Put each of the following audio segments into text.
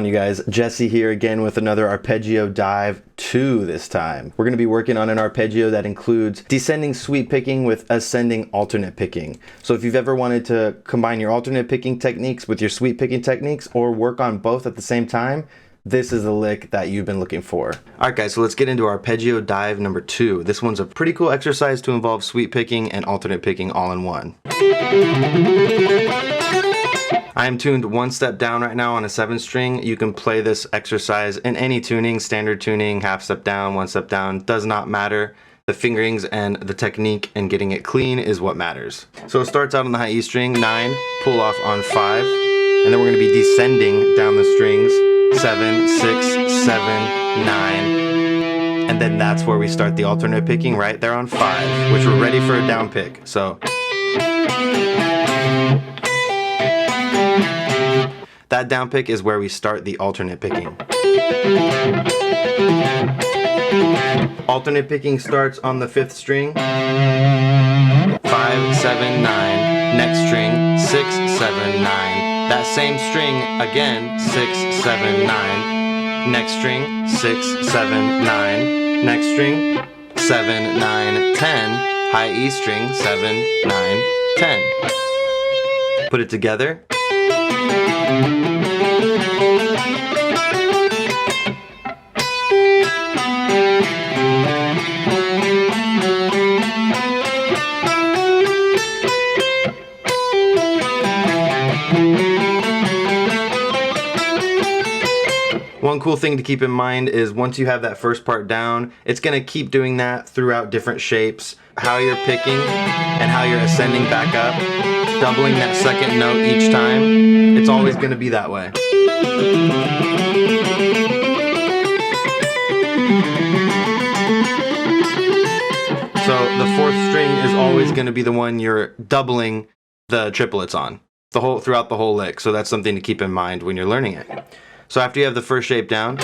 you guys? Jesse here again with another Arpeggio Dive 2 this time. We're going to be working on an arpeggio that includes descending sweep picking with ascending alternate picking. So if you've ever wanted to combine your alternate picking techniques with your sweep picking techniques or work on both at the same time, this is the lick that you've been looking for. All right guys, so let's get into Arpeggio Dive number 2. This one's a pretty cool exercise to involve sweep picking and alternate picking all in one. I am tuned one step down right now on a 7-string. You can play this exercise in any tuning, standard tuning, half step down, one step down, does not matter. The fingerings and the technique and getting it clean is what matters. So it starts out on the high E string, 9, pull off on 5, and then we're gonna be descending down the strings, 7, 6, 7, 9, and then that's where we start the alternate picking right there on 5, which we're ready for a down pick. So that down pick is where we start the alternate picking. Alternate picking starts on the 5th string, 5, 7, 9, next string, 6, 7, 9. That same string again, 6, 7, 9, next string, 6, 7, 9, next string, 7, 9, 10, high E string, 7, 9, 10. Put it together. One cool thing to keep in mind is once you have that first part down, it's going to keep doing that throughout different shapes. How you're picking and how you're ascending back up, doubling that second note each time, it's always going to be that way. So the 4th string is always going to be the one you're doubling the triplets on throughout the whole lick. So that's something to keep in mind when you're learning it. So after you have the first shape down,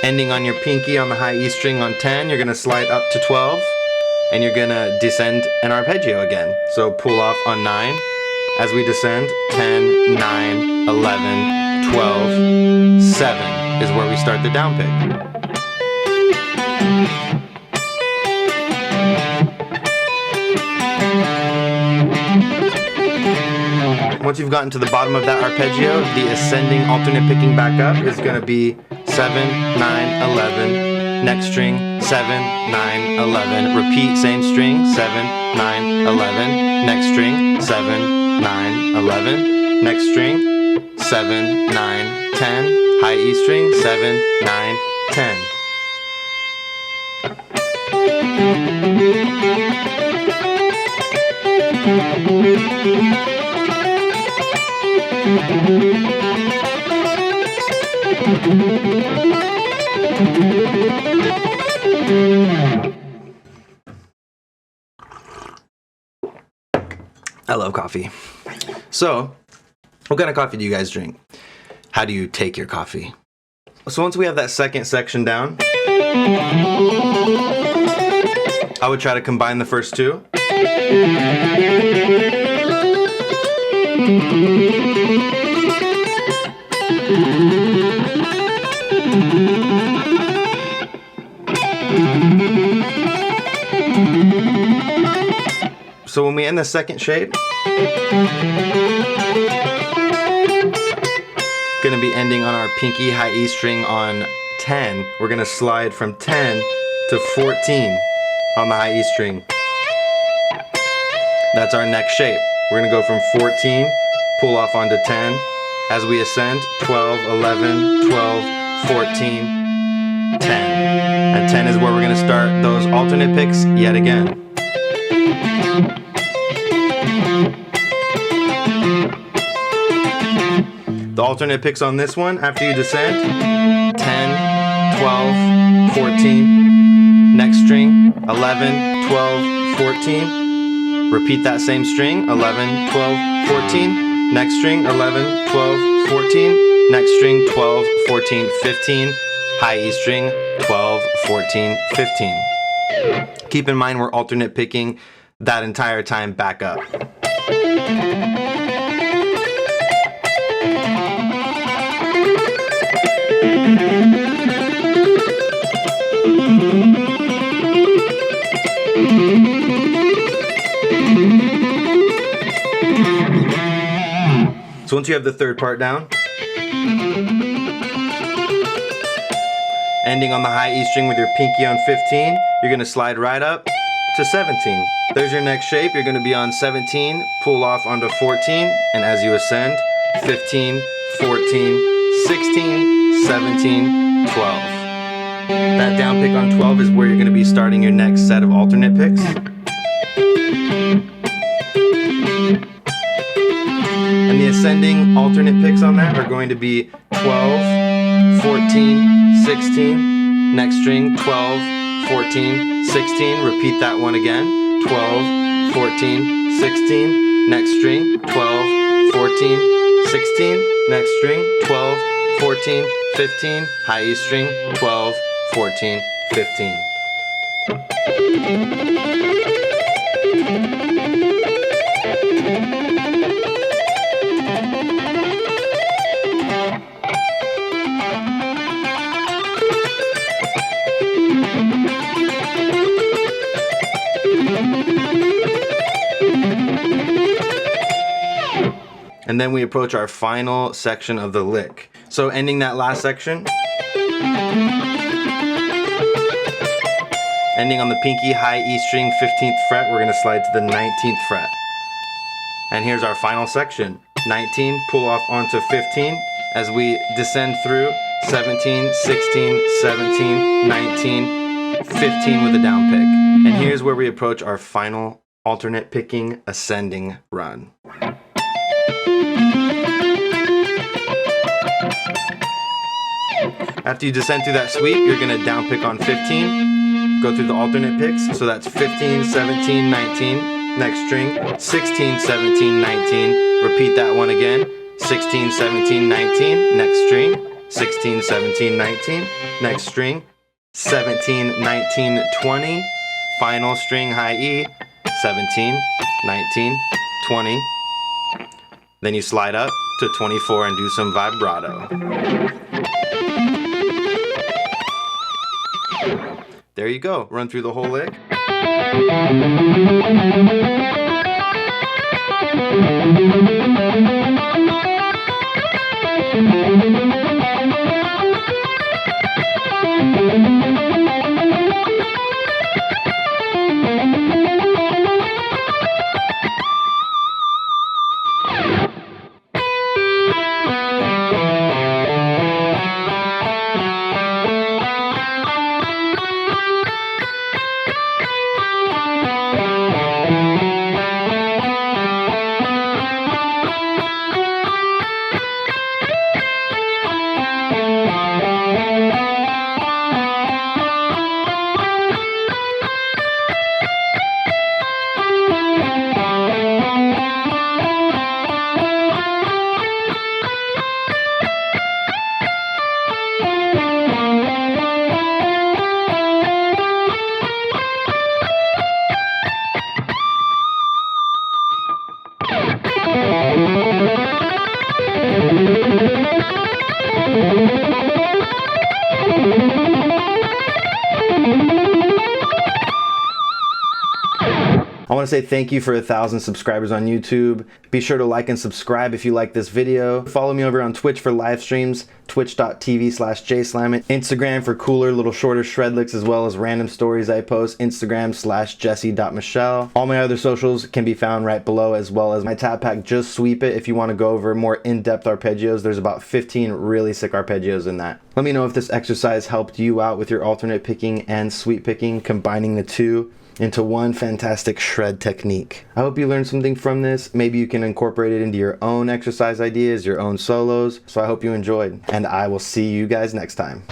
ending on your pinky on the high E string on 10, you're going to slide up to 12, and you're going to descend an arpeggio again. So pull off on 9, as we descend, 10, 9, 11, 12, 7 is where we start the down pick. Once you've gotten to the bottom of that arpeggio, the ascending alternate picking back up is going to be 7, 9, 11, next string, 7, 9, 11, repeat, same string, 7, 9, 11, next string, 7, 9, 11, next string, 7, 9, 10, high E string, 7, 9, 10. I love coffee. So, what kind of coffee do you guys drink? How do you take your coffee? So once we have that second section down, I would try to combine the first two. So when we end the second shape, gonna be ending on our pinky high E string on 10. We're gonna slide from 10 to 14 on the high E string. That's our next shape. We're gonna go from 14, pull off onto 10. As we ascend, 12, 11, 12, 14, 10. And 10 is where we're gonna start those alternate picks yet again. The alternate picks on this one, after you descend, 10, 12, 14, next string, 11, 12, 14, repeat that same string, 11, 12, 14, next string, 11, 12, 14, next string, 12, 14, 15, high E string, 12, 14, 15. Keep in mind we're alternate picking that entire time back up. So once you have the third part down, ending on the high E string with your pinky on 15, you're gonna slide right up to 17. There's your next shape. You're gonna be on 17, pull off onto 14, and as you ascend, 15, 14, 16, 17, 12. That down pick on 12 is where you're gonna be starting your next set of alternate picks. And the ascending alternate picks on that are going to be 12, 14, 16, next string, 12, 14, 16, repeat that one again, 12, 14, 16, next string, 12, 14, 16, next string, 12, 14, 15, high E string, 12, 14, 15. And then we approach our final section of the lick. So ending that last section, ending on the pinky high E string 15th fret, we're gonna slide to the 19th fret. And here's our final section. 19, pull off onto 15 as we descend through 17, 16, 17, 19, 15 with a down pick. And here's where we approach our final alternate picking ascending run. After you descend through that sweep, you're gonna down pick on 15, go through the alternate picks, so that's 15, 17, 19, next string, 16, 17, 19, repeat that one again, 16, 17, 19, next string, 16, 17, 19, next string, 17, 19, 20, final string high E, 17, 19, 20, then you slide up to 24 and do some vibrato. There you go, run through the whole lick. I want to say thank you for 1,000 subscribers on YouTube. Be sure to like and subscribe if you like this video. Follow me over on Twitch for live streams, twitch.tv/jslamit, Instagram for cooler, little shorter shred licks as well as random stories I post, Instagram/jesse.michel. All my other socials can be found right below, as well as my tab pack, Just Sweep It, if you want to go over more in-depth arpeggios. There's about 15 really sick arpeggios in that. Let me know if this exercise helped you out with your alternate picking and sweep picking, combining the two into one fantastic shred technique. I hope you learned something from this. Maybe you can incorporate it into your own exercise ideas, your own solos. So I hope you enjoyed, and I will see you guys next time.